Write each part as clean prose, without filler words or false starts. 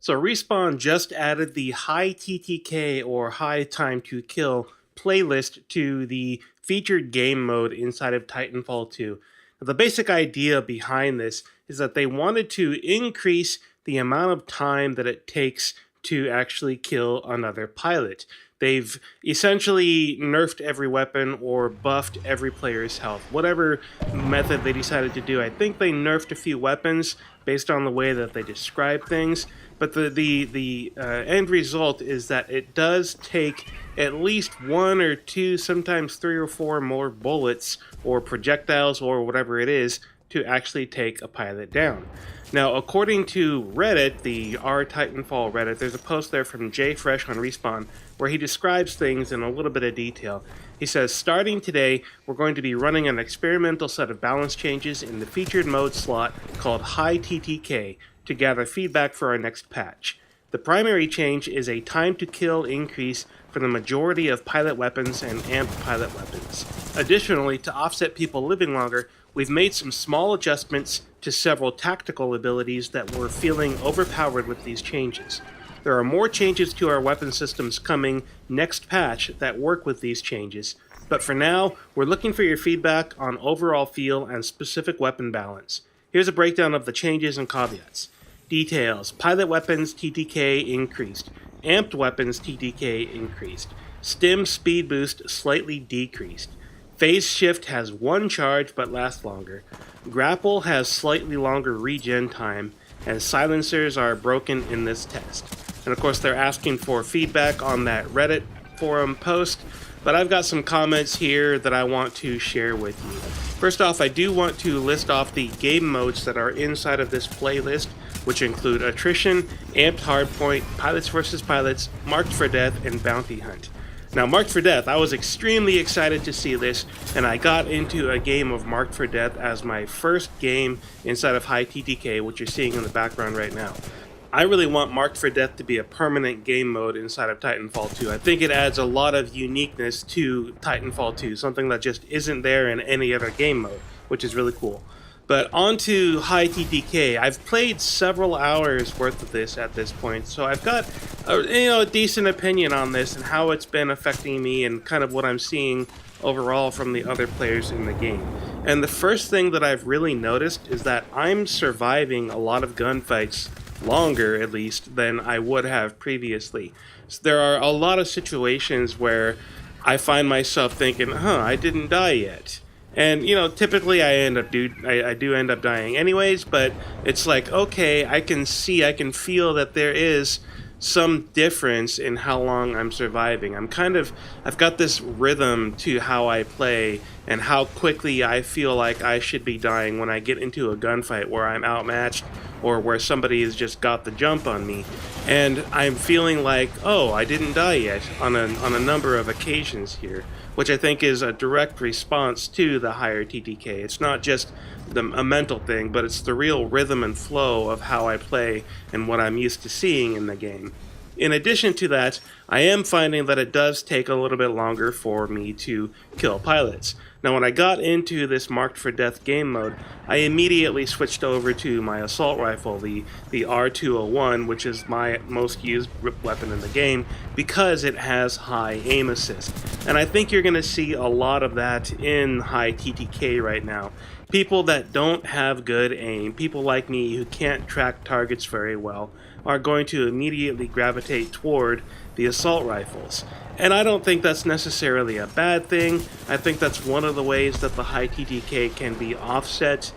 So Respawn just added the high TTK or high time to kill playlist to the featured game mode inside of Titanfall 2. Now, the basic idea behind this is that they wanted to increase the amount of time that it takes to actually kill another pilot. They've essentially nerfed every weapon or buffed every player's health. Whatever method they decided to do, I think they nerfed a few weapons based on the way that they describe things. But the end result is that it does take at least one or two, sometimes three or four more bullets or projectiles or whatever it is to actually take a pilot down. Now, according to Reddit, the R Titanfall Reddit, there's a post there from Jay Fresh on Respawn where he describes things in a little bit of detail. He says, starting today, we're going to be running an experimental set of balance changes in the featured mode slot called High TTK to gather feedback for our next patch. The primary change is a time to kill increase for the majority of pilot weapons and amped pilot weapons. Additionally, to offset people living longer, we've made some small adjustments to several tactical abilities that were feeling overpowered with these changes. There are more changes to our weapon systems coming next patch that work with these changes, but for now, we're looking for your feedback on overall feel and specific weapon balance. Here's a breakdown of the changes and caveats. Details: pilot weapons TTK increased, amped weapons TTK increased, stim speed boost slightly decreased, phase shift has one charge but lasts longer, grapple has slightly longer regen time, and silencers are broken in this test. And of course they're asking for feedback on that Reddit forum post, but I've got some comments here that I want to share with you. First off, I do want to list off the game modes that are inside of this playlist, which include Attrition, Amped Hardpoint, Pilots vs. Pilots, Marked for Death, and Bounty Hunt. Now, Marked for Death, I was extremely excited to see this, and I got into a game of Marked for Death as my first game inside of High TTK, which you're seeing in the background right now. I really want Marked for Death to be a permanent game mode inside of Titanfall 2. I think it adds a lot of uniqueness to Titanfall 2, something that just isn't there in any other game mode, which is really cool. But on to High TTK. I've played several hours worth of this at this point, so I've got a decent opinion on this and how it's been affecting me and kind of what I'm seeing overall from the other players in the game. And the first thing that I've really noticed is that I'm surviving a lot of gunfights longer, at least, than I would have previously. So there are a lot of situations where I find myself thinking, I didn't die yet. And, typically I do end up dying anyways, but it's like, okay, I can feel that there is some difference in how long I'm surviving. I've got this rhythm to how I play and how quickly I feel like I should be dying when I get into a gunfight where I'm outmatched or where somebody has just got the jump on me. And I'm feeling like, I didn't die yet on a number of occasions here, which I think is a direct response to the higher TTK. It's not just a mental thing, but it's the real rhythm and flow of how I play and what I'm used to seeing in the game. In addition to that, I am finding that it does take a little bit longer for me to kill pilots. Now, when I got into this Marked for Death game mode, I immediately switched over to my assault rifle, the R201, which is my most used weapon in the game, because it has high aim assist. And I think you're going to see a lot of that in High TTK right now. People that don't have good aim, people like me who can't track targets very well, are going to immediately gravitate toward the assault rifles. And I don't think that's necessarily a bad thing. I think that's one of the ways that the high TTK can be offset,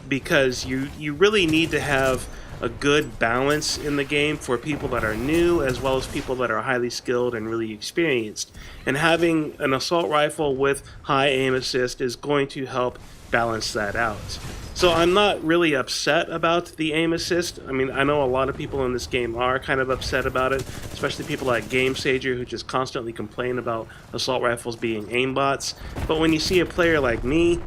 because you really need to have a good balance in the game for people that are new as well as people that are highly skilled and really experienced. And having an assault rifle with high aim assist is going to help balance that out. So I'm not really upset about the aim assist. I mean, I know a lot of people in this game are kind of upset about it, especially people like Game Sager who just constantly complain about assault rifles being aimbots. But when you see a player like me,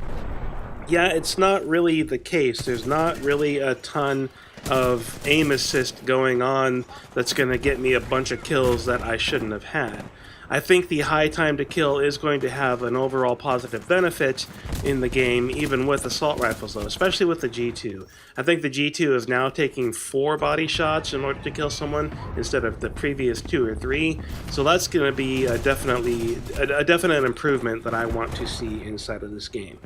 yeah, it's not really the case. There's not really a ton of aim assist going on that's going to get me a bunch of kills that I shouldn't have had. I think the high time to kill is going to have an overall positive benefit in the game, even with assault rifles though, especially with the G2. I think the G2 is now taking 4 body shots in order to kill someone instead of the previous 2 or 3, so that's going to be a definite improvement that I want to see inside of this game.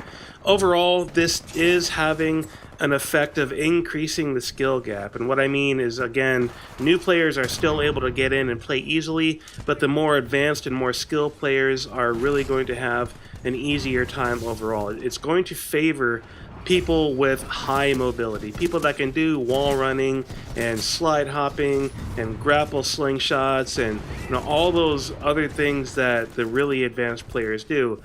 Overall, this is having an effect of increasing the skill gap, and what I mean is, again, new players are still able to get in and play easily, but the more advanced and more skilled players are really going to have an easier time overall. It's going to favor people with high mobility, people that can do wall running and slide hopping and grapple slingshots and all those other things that the really advanced players do.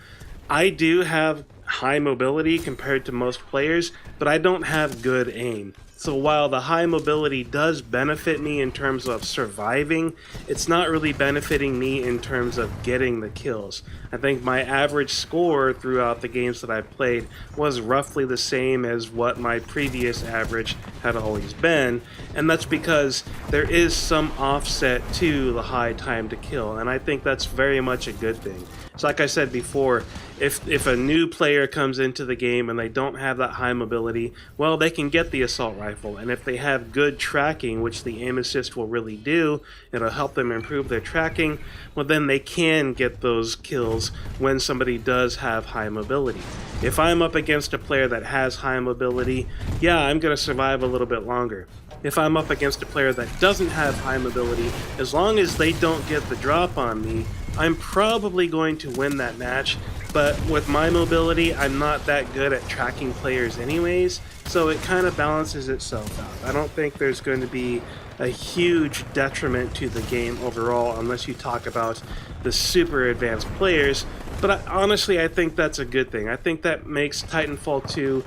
I do have high mobility compared to most players, but I don't have good aim. So while the high mobility does benefit me in terms of surviving, it's not really benefiting me in terms of getting the kills. I think my average score throughout the games that I've played was roughly the same as what my previous average had always been, and that's because there is some offset to the high time to kill, and I think that's very much a good thing. So like I said before, if a new player comes into the game and they don't have that high mobility, well, they can get the assault rifle, and if they have good tracking, which the aim assist will really do, it'll help them improve their tracking, well then they can get those kills when somebody does have high mobility. If I'm up against a player that has high mobility, yeah, I'm going to survive a little bit longer. If I'm up against a player that doesn't have high mobility, as long as they don't get the drop on me, I'm probably going to win that match, but with my mobility, I'm not that good at tracking players anyways, so it kind of balances itself out. I don't think there's going to be a huge detriment to the game overall unless you talk about the super advanced players, but honestly, I think that's a good thing. I think that makes Titanfall 2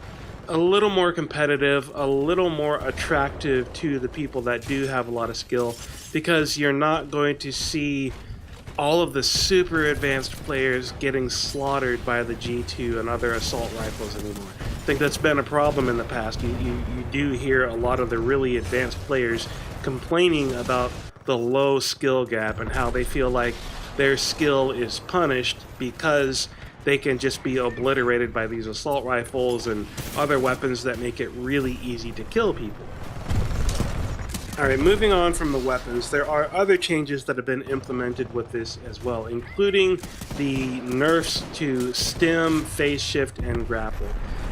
a little more competitive, a little more attractive to the people that do have a lot of skill, because you're not going to see all of the super advanced players getting slaughtered by the G2 and other assault rifles anymore. I think that's been a problem in the past. You do hear a lot of the really advanced players complaining about the low skill gap and how they feel like their skill is punished because they can just be obliterated by these assault rifles and other weapons that make it really easy to kill people. Alright, moving on from the weapons, there are other changes that have been implemented with this as well, including the nerfs to stim, phase shift, and grapple.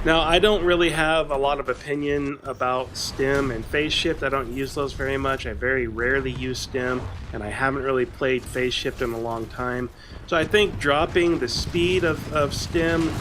Now, I don't really have a lot of opinion about stim and phase shift. I don't use those very much. I very rarely use stim, and I haven't really played phase shift in a long time. So I think dropping the speed of stim,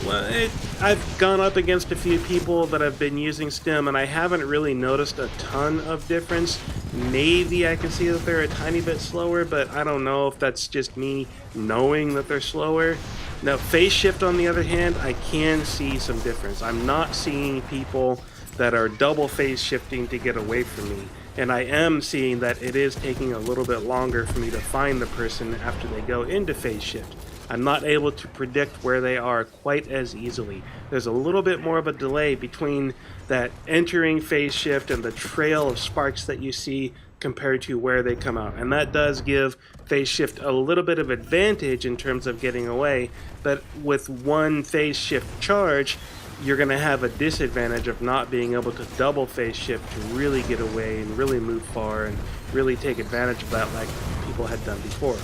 well, I've gone up against a few people that have been using stim, and I haven't really noticed a ton of difference. Maybe I can see that they're a tiny bit slower, but I don't know if that's just me knowing that they're slower. Now, phase shift, on the other hand, I can see some difference. I'm not seeing people that are double phase shifting to get away from me, and I am seeing that it is taking a little bit longer for me to find the person after they go into phase shift. I'm not able to predict where they are quite as easily. There's a little bit more of a delay between that entering phase shift and the trail of sparks that you see compared to where they come out, and that does give phase shift a little bit of advantage in terms of getting away, but with one phase shift charge, you're going to have a disadvantage of not being able to double phase shift to really get away and really move far and really take advantage of that like people had done before.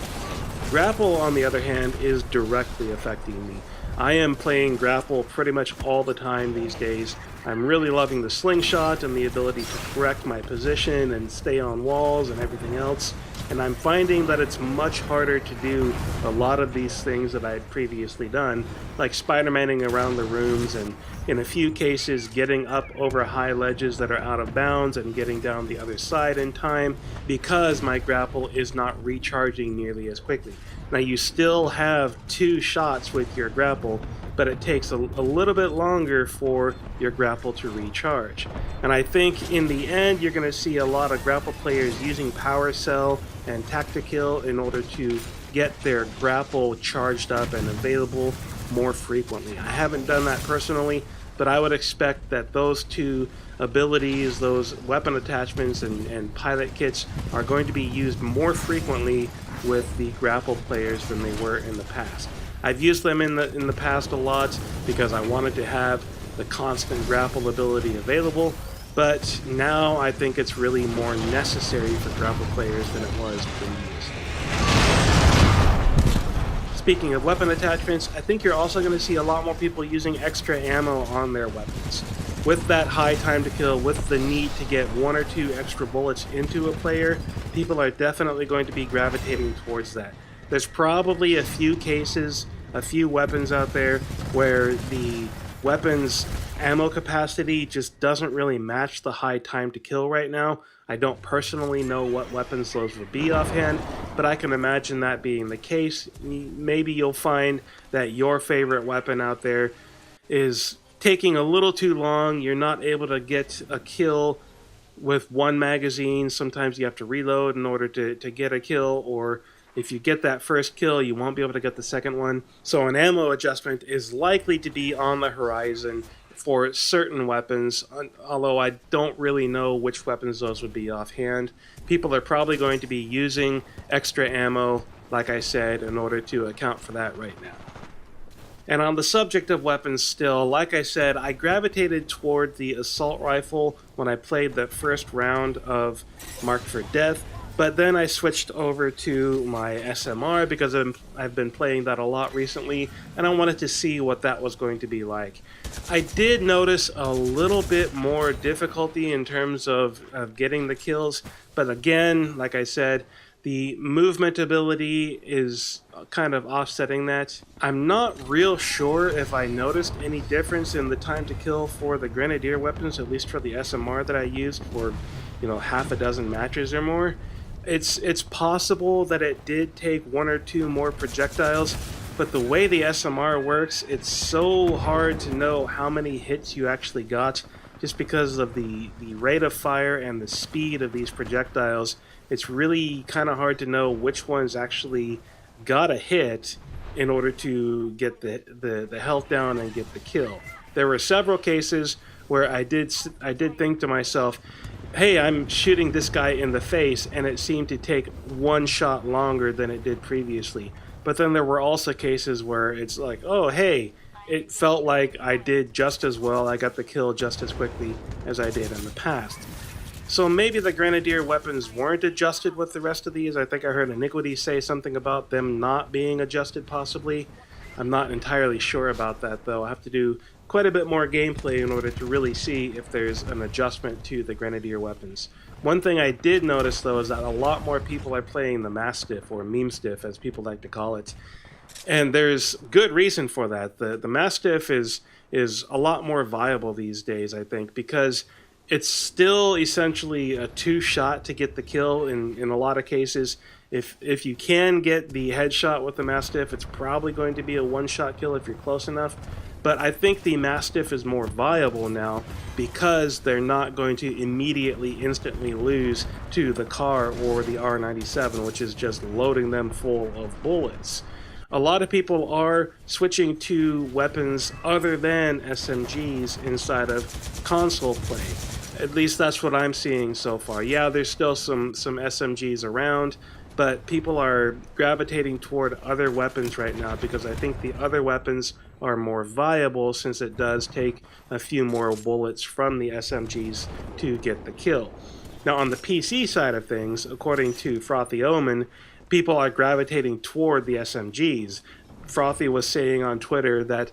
Grapple, on the other hand, is directly affecting me. I am playing Grapple pretty much all the time these days. I'm really loving the slingshot and the ability to correct my position and stay on walls and everything else, and I'm finding that it's much harder to do a lot of these things that I had previously done, like Spider-Manning around the rooms and, in a few cases, getting up over high ledges that are out of bounds and getting down the other side in time, because my grapple is not recharging nearly as quickly. Now, you still have 2 shots with your grapple, but it takes a little bit longer for your grapple to recharge. And I think in the end, you're going to see a lot of grapple players using Power Cell and Tactikill in order to get their grapple charged up and available more frequently. I haven't done that personally. but I would expect that those two abilities, those weapon attachments and pilot kits, are going to be used more frequently with the grapple players than they were in the past. I've used them in the past a lot because I wanted to have the constant grapple ability available, but now I think it's really more necessary for grapple players than it was previously. Speaking of weapon attachments, I think you're also going to see a lot more people using extra ammo on their weapons. With that high time to kill, with the need to get 1 or 2 extra bullets into a player, people are definitely going to be gravitating towards that. There's probably a few cases, a few weapons out there where the weapon's ammo capacity just doesn't really match the high time to kill right now. I don't personally know what weapons those would be offhand, but I can imagine that being the case. Maybe you'll find that your favorite weapon out there is taking a little too long. You're not able to get a kill with one magazine. Sometimes you have to reload in order to get a kill, or if you get that first kill, you won't be able to get the second one. So an ammo adjustment is likely to be on the horizon for certain weapons, although I don't really know which weapons those would be offhand. People are probably going to be using extra ammo, like I said, in order to account for that right now. And on the subject of weapons still, like I said, I gravitated toward the assault rifle when I played the first round of Marked for Death, but then I switched over to my SMR because I've been playing that a lot recently, and I wanted to see what that was going to be like. I did notice a little bit more difficulty in terms of getting the kills, but again, like I said, the movement ability is kind of offsetting that. I'm not real sure if I noticed any difference in the time to kill for the Grenadier weapons, at least for the SMR that I used for, half a dozen matches or more. It's possible that it did take 1 or 2 more projectiles, but the way the SMR works, it's so hard to know how many hits you actually got just because of the rate of fire and the speed of these projectiles. It's really kind of hard to know which ones actually got a hit in order to get the health down and get the kill. There were several cases where I did think to myself, hey, I'm shooting this guy in the face, and it seemed to take 1 shot longer than it did previously. But then there were also cases where it's like, oh, hey, it felt like I did just as well, I got the kill just as quickly as I did in the past. So maybe the Grenadier weapons weren't adjusted with the rest of these. I think I heard Iniquity say something about them not being adjusted, possibly. I'm not entirely sure about that, though. I have to do quite a bit more gameplay in order to really see if there's an adjustment to the Grenadier weapons. One thing I did notice, though, is that a lot more people are playing the Mastiff, or Meme-Stiff, as people like to call it. And there's good reason for that. The Mastiff is a lot more viable these days, I think, because it's still essentially a 2-shot to get the kill in a lot of cases. If you can get the headshot with the Mastiff, it's probably going to be a 1-shot kill if you're close enough. But I think the Mastiff is more viable now because they're not going to immediately, instantly lose to the car or the R97, which is just loading them full of bullets. A lot of people are switching to weapons other than SMGs inside of console play. At least that's what I'm seeing so far. Yeah, there's still some SMGs around, but people are gravitating toward other weapons right now because I think the other weapons are more viable since it does take a few more bullets from the SMGs to get the kill. Now on the PC side of things, according to Frothy Omen, people are gravitating toward the SMGs. Frothy was saying on Twitter that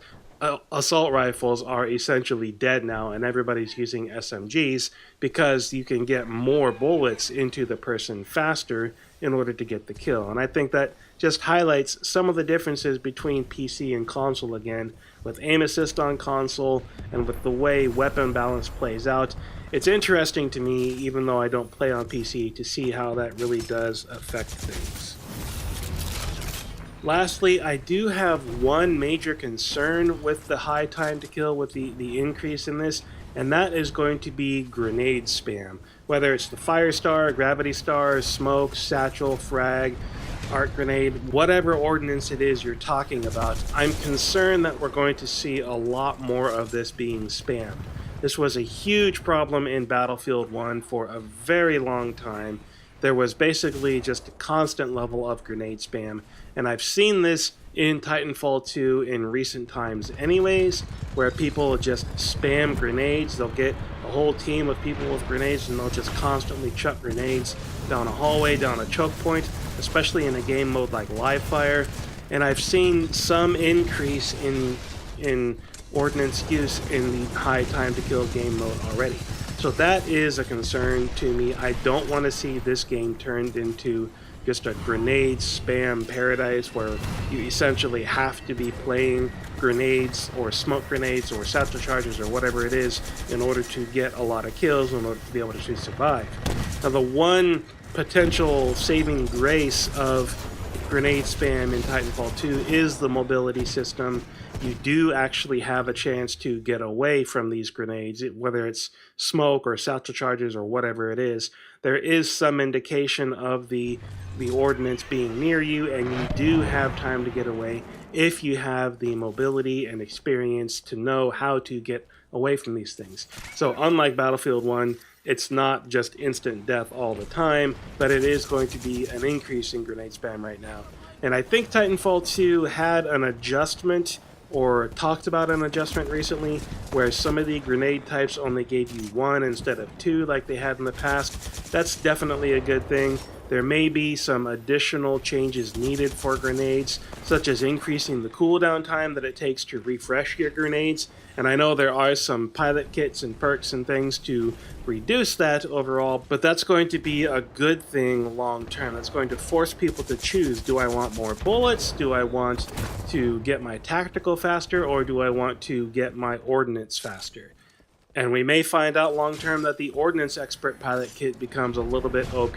assault rifles are essentially dead now and everybody's using SMGs because you can get more bullets into the person faster in order to get the kill. And I think that just highlights some of the differences between PC and console again, with aim assist on console and with the way weapon balance plays out. It's interesting to me, even though I don't play on PC, to see how that really does affect things. Lastly, I do have one major concern with the high time to kill, with the increase in this, and that is going to be grenade spam. Whether it's the Fire Star, Gravity Star, Smoke, Satchel, Frag, arc grenade, whatever ordnance it is you're talking about, I'm concerned that we're going to see a lot more of this being spammed. This was a huge problem in Battlefield 1 for a very long time. There was basically just a constant level of grenade spam, and I've seen this in Titanfall 2 in recent times anyways, where people just spam grenades. They'll get a whole team of people with grenades and they'll just constantly chuck grenades down a hallway, down a choke point, especially in a game mode like live fire. And I've seen some increase in ordnance use in the high time to kill game mode already. So that is a concern to me. I don't want to see this game turned into just a grenade spam paradise where you essentially have to be playing grenades or smoke grenades or satchel charges or whatever it is in order to get a lot of kills, in order to be able to survive. Now, the one potential saving grace of grenade spam in Titanfall 2 is the mobility system. You do actually have a chance to get away from these grenades, whether it's smoke or satchel charges or whatever it is. There is some indication of the ordnance being near you, and you do have time to get away if you have the mobility and experience to know how to get away from these things. So unlike Battlefield 1, it's not just instant death all the time, but it is going to be an increase in grenade spam right now. And I think Titanfall 2 had an adjustment, or talked about an adjustment recently, where some of the grenade types only gave you 1 instead of 2 like they had in the past. That's definitely a good thing. There may be some additional changes needed for grenades, such as increasing the cooldown time that it takes to refresh your grenades. And I know there are some pilot kits and perks and things to reduce that overall, but that's going to be a good thing long term. That's going to force people to choose, do I want more bullets? Do I want to get my tactical faster? Or do I want to get my ordnance faster? And we may find out long term that the Ordnance Expert pilot kit becomes a little bit OP.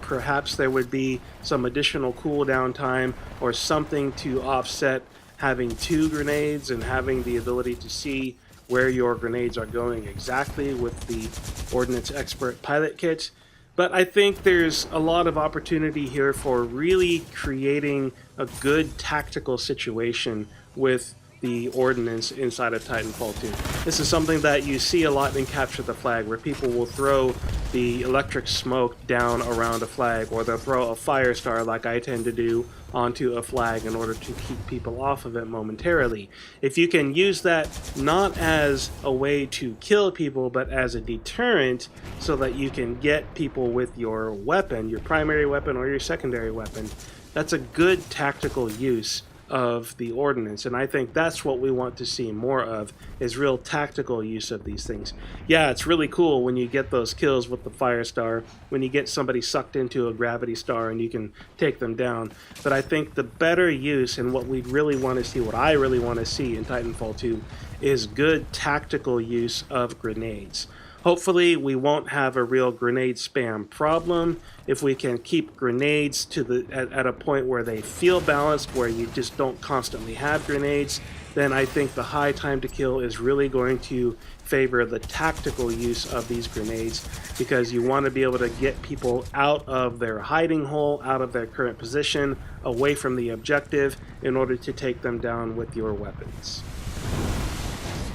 Perhaps there would be some additional cooldown time or something to offset having 2 grenades and having the ability to see where your grenades are going exactly with the Ordnance Expert pilot kit. But I think there's a lot of opportunity here for really creating a good tactical situation with the ordnance inside of Titanfall 2. This is something that you see a lot in Capture the Flag, where people will throw the electric smoke down around a flag, or they'll throw a fire star like I tend to do onto a flag in order to keep people off of it momentarily. If you can use that not as a way to kill people, but as a deterrent so that you can get people with your weapon, your primary weapon or your secondary weapon, that's a good tactical use of the ordnance, and I think that's what we want to see more of, is real tactical use of these things. Yeah, it's really cool when you get those kills with the fire star, when you get somebody sucked into a gravity star and you can take them down, but I think the better use, and what we really want to see, what I really want to see in Titanfall 2, is good tactical use of grenades. Hopefully we won't have a real grenade spam problem if we can keep grenades to at a point where they feel balanced, where you just don't constantly have grenades. Then I think the high time to kill is really going to favor the tactical use of these grenades, because you want to be able to get people out of their hiding hole, out of their current position, away from the objective, in order to take them down with your weapons.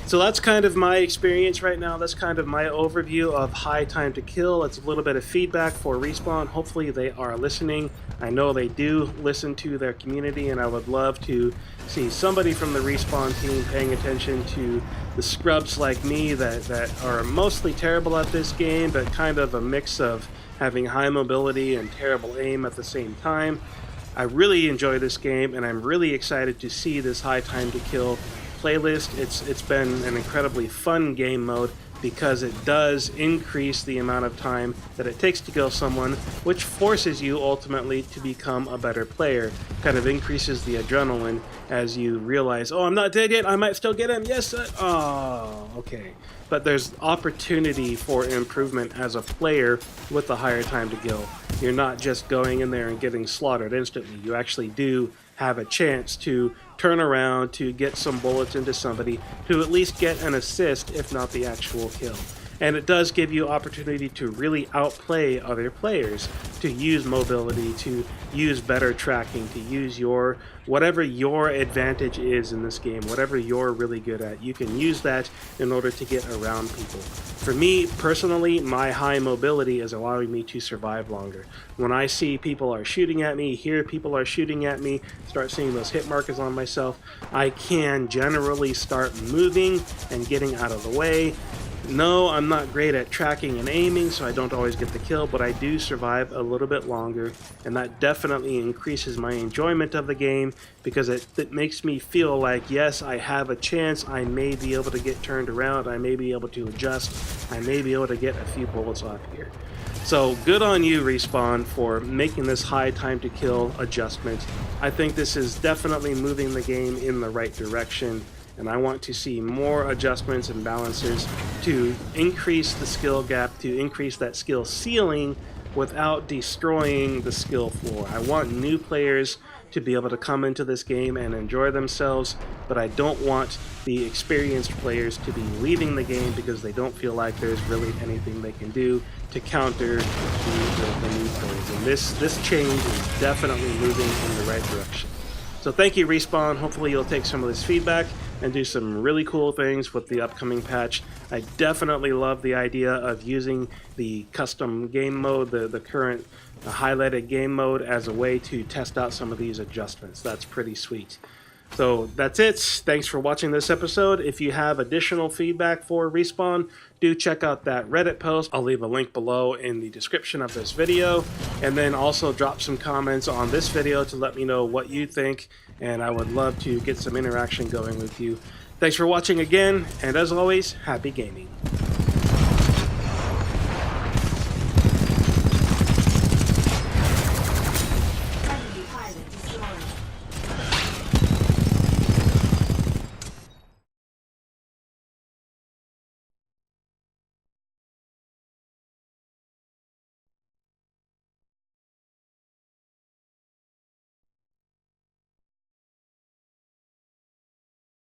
So that's kind of my experience right now. That's kind of my overview of high time to kill. It's a little bit of feedback for Respawn. Hopefully they are listening. I know they do listen to their community, and I would love to see somebody from the Respawn team paying attention to the scrubs like me that are mostly terrible at this game, but kind of a mix of having high mobility and terrible aim at the same time. I really enjoy this game, and I'm really excited to see this high time to kill playlist. It's been an incredibly fun game mode, because it does increase the amount of time that it takes to kill someone, which forces you ultimately to become a better player. Kind of increases the adrenaline as you realize, oh, I'm not dead yet, I might still get him, yes, oh, okay. But there's opportunity for improvement as a player with the higher time to kill. You're not just going in there and getting slaughtered instantly. You actually do have a chance to turn around, to get some bullets into somebody, to at least get an assist, if not the actual kill. and it does give you opportunity to really outplay other players, to use mobility, to use better tracking, to use your whatever your advantage is in this game, whatever you're really good at. You can use that in order to get around people. For me personally, my high mobility is allowing me to survive longer. When I see people are shooting at me, hear people are shooting at me, start seeing those hit markers on myself, I can generally start moving and getting out of the way. No, I'm not great at tracking and aiming, so I don't always get the kill, but I do survive a little bit longer, and that definitely increases my enjoyment of the game, because it makes me feel like, yes, I have a chance, I may be able to get turned around, I may be able to adjust, I may be able to get a few bullets off here. So good on you, Respawn, for making this high time to kill adjustment. I think this is definitely moving the game in the right direction, and I want to see more adjustments and balancers to increase the skill gap, to increase that skill ceiling without destroying the skill floor. I want new players to be able to come into this game and enjoy themselves, but I don't want the experienced players to be leaving the game because they don't feel like there's really anything they can do to counter the new players. And this change is definitely moving in the right direction. So thank you, Respawn. Hopefully you'll take some of this feedback and do some really cool things with the upcoming patch. I definitely love the idea of using the custom game mode, the current highlighted game mode, as a way to test out some of these adjustments. That's pretty sweet. So that's it. Thanks for watching this episode. If you have additional feedback for Respawn, do check out that Reddit post. I'll leave a link below in the description of this video. And then also drop some comments on this video to let me know what you think. And I would love to get some interaction going with you. Thanks for watching again. And as always, happy gaming.